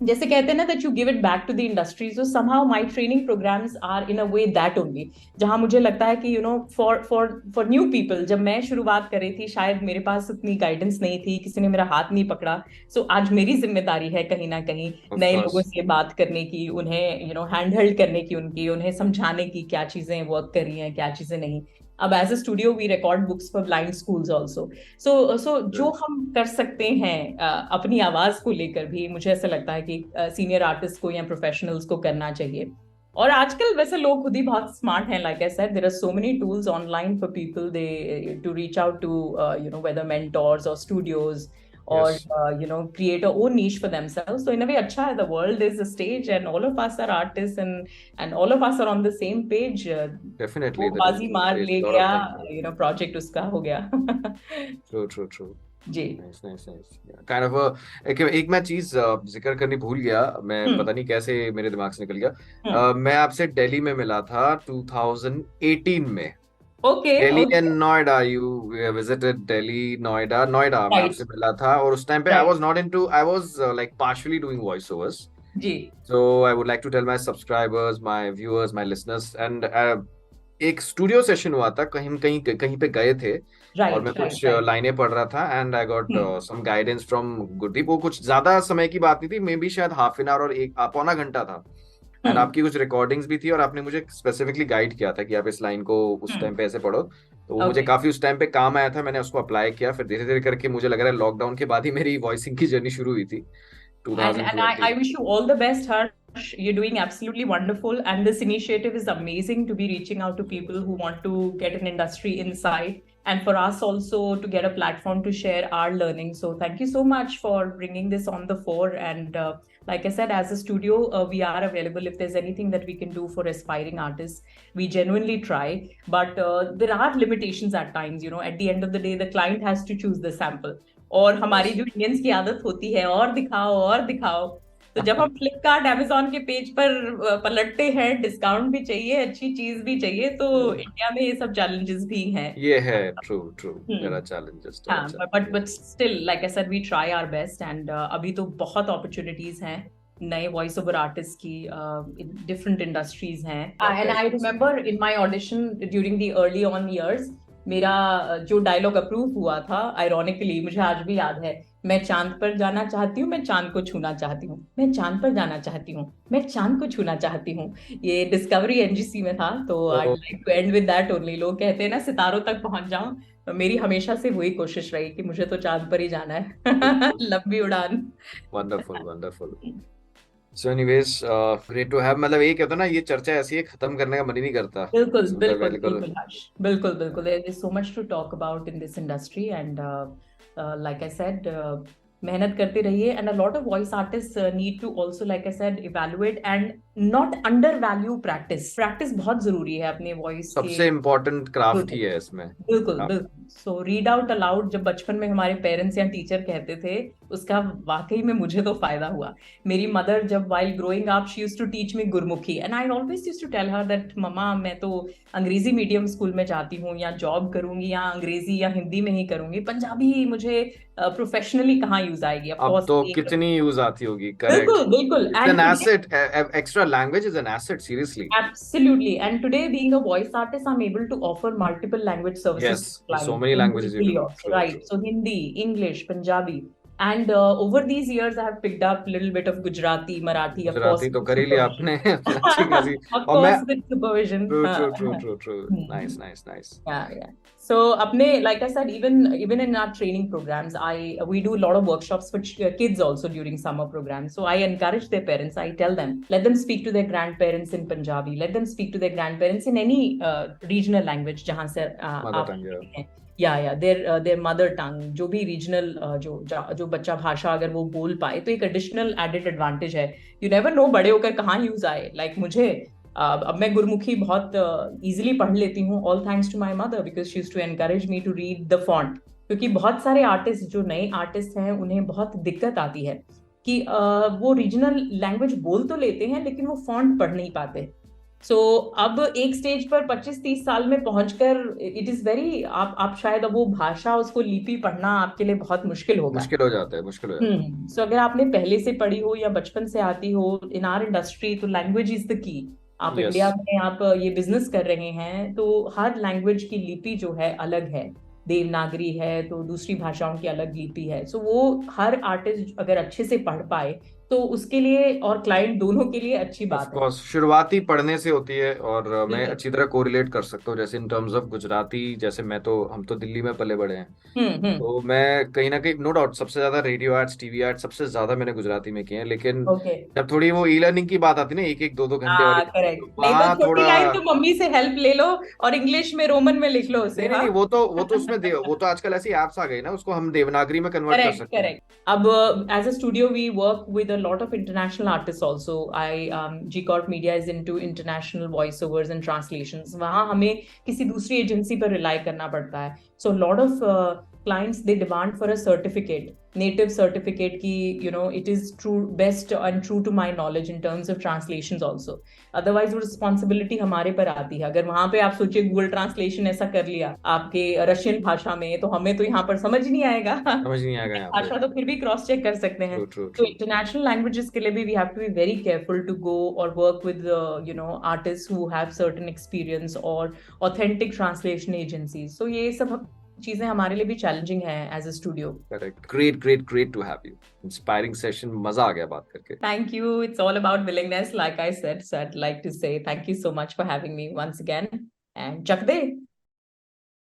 Speaker 3: जैसे कहते हैं ना that you give it back to the industry, so somehow my training programs are in a way that only, जहाँ मुझे लगता है कि for new people, जब मैं शुरुआत कर रही थी शायद मेरे पास उतनी गाइडेंस नहीं थी, किसी ने मेरा हाथ नहीं पकड़ा. सो आज मेरी जिम्मेदारी है कहीं ना कहीं नए लोगों से बात करने की, उन्हें हैंड हेल्ड करने की, उन्हें समझाने की क्या चीजें वर्क कर रही हैं, क्या चीजें नहीं. अब as a studio we record books for blind schools also. So जो हम कर सकते हैं अपनी आवाज को लेकर भी, मुझे ऐसा लगता है कि सीनियर आर्टिस्ट को या प्रोफेशनल्स को करना चाहिए. और आजकल वैसे लोग खुद ही बहुत स्मार्ट हैं. Like I said, there are so many tools online for people they to reach out to whether mentors और studios, or create a own niche for themselves. So in a way, acha hai, the world is a stage and all of us are artists, and all of us are on the same page.
Speaker 2: Definitely.
Speaker 3: वो बाजी मार ले गया, project उसका हो गया.
Speaker 2: True.
Speaker 3: Ji.
Speaker 2: Nice. Kind of एक मैं चीज जिक्र करनी भूल गया, मैं पता नहीं कैसे मेरे दिमाग से निकल गया. मैं आपसे दिल्ली में मिला था 2018 में. Delhi and Noida, you visited Delhi, Noida मैं आपसे मिला था, और उस टाइम पे I was like partially doing voice overs.
Speaker 3: जी.
Speaker 2: So I would like to tell my subscribers, my viewers, my listeners, and एक स्टूडियो सेशन हुआ था, कहीं पे गए थे, और मैं कुछ लाइनें पढ़ रहा था, and I got some guidance from Gurdeep. वो कुछ ज्यादा समय की बात नहीं थी, मे बी शायद हाफ एन आवर और एक पौना घंटा था, एंड आपकी कुछ रिकॉर्डिंग्स भी थी, और आपने मुझे स्पेसिफिकली गाइड किया था कि आप इस लाइन को उस टाइम पे ऐसे पढ़ो. तो वो मुझे काफी उस टाइम पे काम आया था, मैंने उसको अप्लाई किया. फिर धीरे धीरे करके मुझे लग रहा है लॉकडाउन के बाद ही मेरी वॉइसिंग की जर्नी शुरू हुई थी.
Speaker 3: And I wish you all the best, Harsh. You're doing absolutely wonderful, and this initiative is amazing to be reaching out to people who want to get an industry insight, and for us also to get a platform to share our learning. So thank you so much for bringing this on the fore. And like I said, as a studio, we are available if there's anything that we can do for aspiring artists. We genuinely try, but there are limitations at times. At the end of the day, the client has to choose the sample. और हमारी जो Indians की आदत होती है और दिखाओ, तो जब हम फ्लिपकार्ट अमेजोन के पेज पर पलटते हैं, डिस्काउंट भी चाहिए, अच्छी चीज भी चाहिए, तो इंडिया में ये सब चैलेंजेस भी हैं.
Speaker 2: ये है, true there are challenges.
Speaker 3: But still, like I said, we try our best, and अभी तो बहुत अपॉर्चुनिटीज हैं नए वॉइस ओवर आर्टिस्ट की, डिफरेंट इंडस्ट्रीज हैं. And I remember in my audition during the early on years, मेरा जो dialogue approve हुआ था, आयरॉनिकली मुझे आज भी याद है, मैं चांद पर जाना चाहती हूँ, मैं चांद को छूना चाहती हूँ, मैं चांद पर जाना चाहती हूँ, मैं चांद को छूना चाहती हूँ. ये डिस्कवरी एनजीसी में था. तो I like to end with that only. लोग कहते हैं ना सितारों तक पहुंच जाऊं, तो मेरी हमेशा से वही कोशिश रही कि मुझे तो चांद पर ही जाना है. लंबी उड़ान.
Speaker 2: Wonderful. So anyways, great to have. मतलब ये कहते हैं ना, ये चर्चा ऐसी है, खत्म करने का मन ही नहीं करता.
Speaker 3: बिल्कुल. There is so much to talk about in this industry, and like I said, मेहनत करते रहिए, and a lot of voice artist need to also, like I said, evaluate and not undervalue practice. Practice बहुत जरूरी है अपने voice के।
Speaker 2: सबसे important craft ही है इसमें।
Speaker 3: बिल्कुल
Speaker 2: हाँ।
Speaker 3: बिल्कुल। सो रीड आउट अलाउड जब बचपन में हमारे पेरेंट्स या टीचर कहते थे, उसका वाकई में मुझे तो फायदा हुआ। मेरी मदर जब while growing up she used to teach me Gurmukhi, and I always used to tell her that मम्मा मैं तो अंग्रेजी मीडियम स्कूल में जाती हूँ, या जॉब करूंगी या अंग्रेजी या हिंदी में ही करूंगी, पंजाबी मुझे प्रोफेशनली कहाँ यूज आएगी। ऑफ
Speaker 2: अब
Speaker 3: कोर्स
Speaker 2: तो कितनी यूज आती होगी। करेक्ट।
Speaker 3: बिल्कुल बिल्कुल।
Speaker 2: It's an asset. Extra language is an asset, seriously.
Speaker 3: Absolutely. And today, being a voice artist, I'm able to offer multiple language services
Speaker 2: Yes,
Speaker 3: to
Speaker 2: so
Speaker 3: clients
Speaker 2: many languages you
Speaker 3: individually
Speaker 2: do.
Speaker 3: also,
Speaker 2: True,
Speaker 3: right?
Speaker 2: true.
Speaker 3: So Hindi, English, Punjabi. And over these years, I have picked up a little bit of Gujarati, Marathi, of course,
Speaker 2: Gujarati तो
Speaker 3: with
Speaker 2: कर ही लिया
Speaker 3: supervision.
Speaker 2: आपने। अच्छी खासी।
Speaker 3: Of
Speaker 2: और मैं।
Speaker 3: course, with supervision.
Speaker 2: True true true true true.
Speaker 3: Hmm.
Speaker 2: Nice nice nice.
Speaker 3: Yeah, yeah. So, apne, like I said, even in our training programs, we do a lot of workshops for kids also during summer programs. So I encourage their parents. I tell them, let them speak to their grandparents in Punjabi. Let them speak to their grandparents in any regional language जहाँ से
Speaker 2: mother
Speaker 3: आप
Speaker 2: टंग।
Speaker 3: हैं। या their mother tongue, जो भी regional जो बच्चा भाषा अगर वो बोल पाए तो एक additional added advantage है। You never know बड़े होकर कहाँ यूज आए। Like मुझे अब मैं गुरमुखी बहुत इजीली पढ़ लेती हूँ, all thanks to my mother, because she used to encourage me to read the font. क्योंकि बहुत सारे आर्टिस्ट जो नए आर्टिस्ट हैं उन्हें बहुत दिक्कत आती है कि वो रीजनल लैंग्वेज बोल तो लेते हैं लेकिन वो फॉन्ट पढ़ नहीं पाते। सो अब एक स्टेज पर 25-30 साल में पहुंचकर इट इज वेरी, आप शायद अब वो भाषा, उसको लिपि पढ़ना आपके लिए बहुत मुश्किल होगा।
Speaker 2: मुश्किल हो जाता है, मुश्किल हो जाता है।
Speaker 3: सो अगर आपने पहले से पढ़ी हो या बचपन से आती हो इन आवर इंडस्ट्री, तो लैंग्वेज इज द की। आप
Speaker 2: Yes.
Speaker 3: इंडिया में आप ये बिजनेस कर रहे हैं तो हर लैंग्वेज की लिपि जो है अलग है। देवनागरी है तो दूसरी भाषाओं की अलग लिपि है। सो वो हर आर्टिस्ट अगर अच्छे से पढ़ पाए तो उसके लिए और क्लाइंट दोनों के लिए अच्छी
Speaker 2: Of
Speaker 3: बात है।
Speaker 2: course, शुरुआती पढ़ने से होती है। और मैं
Speaker 3: बिल्कुल।
Speaker 2: अच्छी तरह कोरिलेट कर सकता हूँ, जैसे इन टर्म्स ऑफ गुजराती। जैसे हम तो दिल्ली में पले बड़े हैं,
Speaker 3: हम्म।
Speaker 2: तो मैं कहीं ना कहीं नो डाउट सबसे ज्यादा रेडियो एड्स, टीवी एड्स सबसे ज्यादा मैंने गुजराती में किए हैं। लेकिन
Speaker 3: ओके।
Speaker 2: जब थोड़ी वो ई लर्निंग की बात आती है ना, 1-1, 2-2 घंटे वाली,
Speaker 3: करेक्ट।
Speaker 2: तो
Speaker 3: नहीं तो
Speaker 2: वहाँ
Speaker 3: छोटी
Speaker 2: थोड़ा।
Speaker 3: लाइन तो मम्मी से हेल्प ले लो और इंग्लिश में रोमन में लिख लो उसे।
Speaker 2: नहीं नहीं नहीं, वो तो उसमें वो तो आजकल ऐसी एप्स आ गई ना, उसको हम देवनागरी में कन्वर्ट कर
Speaker 3: करेक्ट
Speaker 2: सकते हैं।
Speaker 3: करेक्ट। अब as a studio we work with a lot of international artist also. I G corp media is into international voice overs and translations. वहाँ हमें किसी दूसरी एजेंसी पर रिलाई करना पड़ता है। So lot of clients they demand for a certificate, native certificate ki, you know, it is true, best and true to my knowledge in terms of translations also. Otherwise वो responsibility हमारे पर आती है। अगर वहां पे आप सोचिए गूगल ट्रांसलेशन ऐसा कर लिया आपके रशियन भाषा में, तो हमें तो यहाँ पर समझ नहीं आएगा।
Speaker 2: समझ नहीं आएगा यहाँ पे।
Speaker 3: भाषा तो फिर भी क्रॉस चेक कर सकते हैं।
Speaker 2: True, true,
Speaker 3: तो
Speaker 2: true.
Speaker 3: इंटरनेशनल लैंग्वेजेस के लिए भी we have to be very careful to go और work with you know artist who have certain experience और ऑथेंटिक ट्रांसलेशन एजेंसीज। सो ये सब चीजें हमारे लिए भी चैलेंजिंग है as a studio.
Speaker 2: Correct. Great to have you. Inspiring session, मजा आ गया बात करके।
Speaker 3: Thank you. It's all about willingness, like I said. So I'd like to say thank you so much for having me once again. And Chak De.